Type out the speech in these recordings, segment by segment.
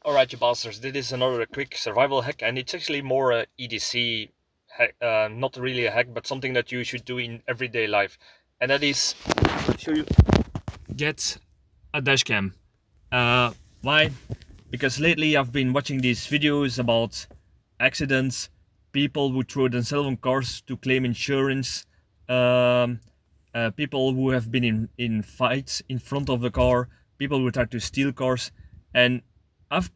Alright, you bastards, this is another quick survival hack, and it's actually more a EDC hack, not really a hack, but something that you should do in everyday life. And that is, I'll show you, get a dashcam. Why? Because lately I've been watching these videos about accidents, people who throw themselves on cars to claim insurance, um, people who have been in fights in front of the car, people who try to steal cars, and I've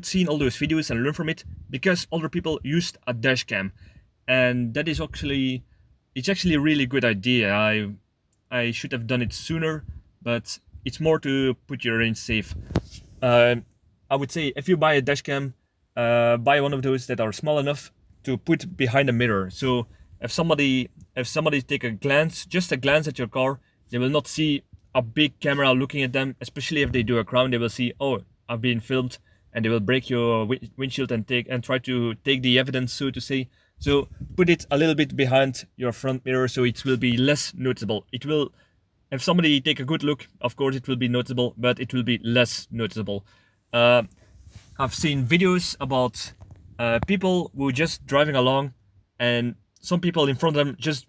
seen all those videos and learn from it because other people used a dash cam, and that is actually it's actually a really good idea. I should have done it sooner, but it's more to put your range safe. Uh, I would say if you buy a dash cam, buy one of those that are small enough to put behind a mirror. So if somebody take a glance, just a glance at your car, they will not see a big camera looking at them. Especially if they do a crime, they will see, oh, I've been filmed, and they will break your windshield and try to take the evidence, so to say. So put it a little bit behind your front mirror, so it will be less noticeable. It will If somebody take a good look, of course it will be noticeable, but it will be less noticeable. Uh, I've seen videos about people who just driving along, and some people in front of them just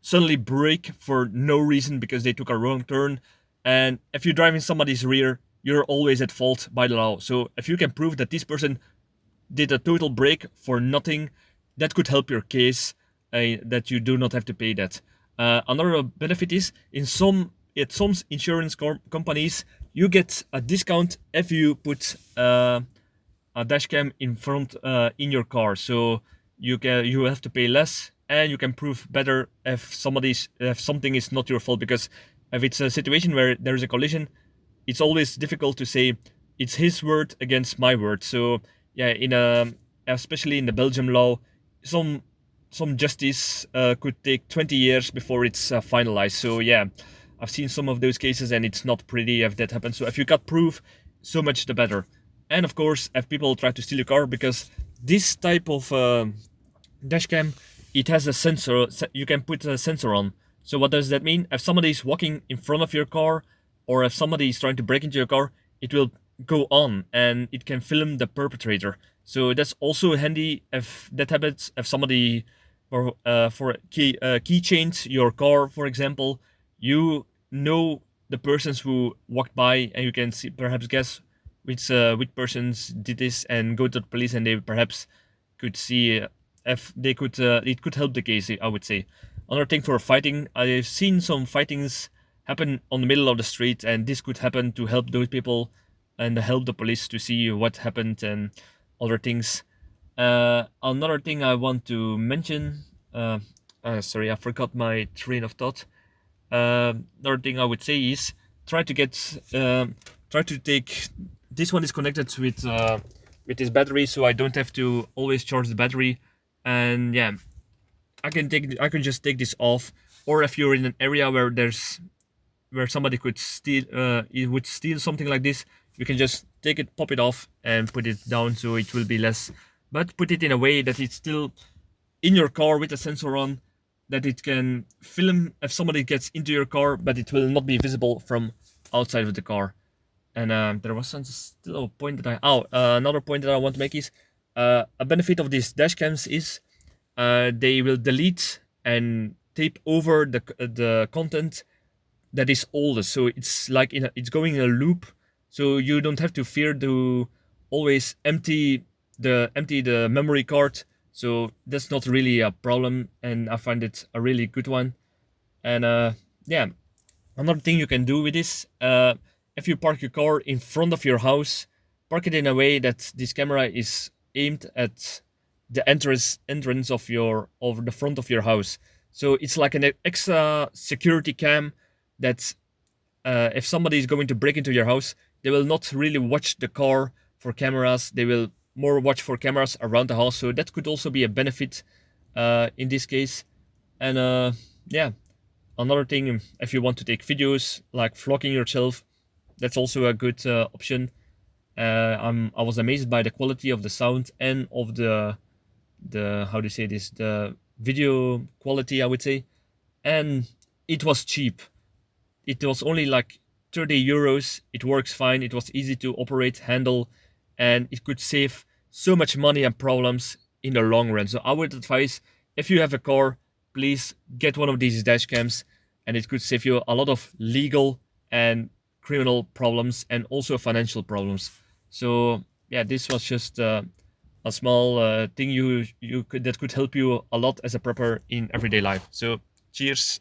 suddenly brake for no reason because they took a wrong turn. And if you drive in somebody's rear, you're always at fault by the law. So if you can prove that this person did a total break for nothing, that could help your case, that you do not have to pay that. Another benefit is at some insurance companies you get a discount if you put a dash cam in front in your car. So you have to pay less, and you can prove better if something is not your fault, because if it's a situation where there is a collision, it's always difficult to say it's his word against my word. So yeah, especially in the Belgium law, some justice could take 20 years before it's finalized. So yeah, I've seen some of those cases, and it's not pretty if that happens. So if you got proof, so much the better. And of course, if people try to steal your car, because this type of dashcam, it has a sensor. You can put a sensor on. So what does that mean? If somebody is walking in front of your car, or if somebody is trying to break into your car, it will go on, and it can film the perpetrator. So that's also handy if that happens. If somebody for keychains your car, for example, you know the persons who walked by, and you can see, perhaps guess which persons did this, and go to the police, and they perhaps could see if they could it could help the case, I would say. Another thing for fighting, I've seen some fightings happen on the middle of the street, and this could happen to help those people and help the police to see what happened and other things. Another thing I want to mention, sorry, I forgot my train of thought. Another thing I would say is try to get try to take, this one is connected with this battery, so I don't have to always charge the battery. And yeah, I can just take this off. Or if you're in an area where somebody could steal it would steal something like this, you can just take it, pop it off, and put it down, so it will be less. But put it in a way that it's still in your car with a sensor on, that it can film if somebody gets into your car, but it will not be visible from outside of the car. And there was still a point that another point that I want to make is a benefit of these dash cams is they will delete and tape over the content that is older. So it's like it's going in a loop. So you don't have to fear to always empty the memory card. So that's not really a problem, and I find it a really good one. And yeah, another thing you can do with this, if you park your car in front of your house, park it in a way that this camera is aimed at the entrance of the front of your house. So it's like an extra security cam that if somebody is going to break into your house, they will not really watch the car for cameras. They will more watch for cameras around the house. So that could also be a benefit in this case. And yeah, another thing, if you want to take videos like vlogging yourself, that's also a good option. I was amazed by the quality of the sound and of the how do you say this, the video quality, I would say. And it was cheap. It was only like 30 euros. It works fine. It was easy to operate, handle, and it could save so much money and problems in the long run. So I would advise, if you have a car, please get one of these dash cams, and it could save you a lot of legal and criminal problems and also financial problems. So yeah, this was just a small thing you could that could help you a lot as a prepper in everyday life. So cheers.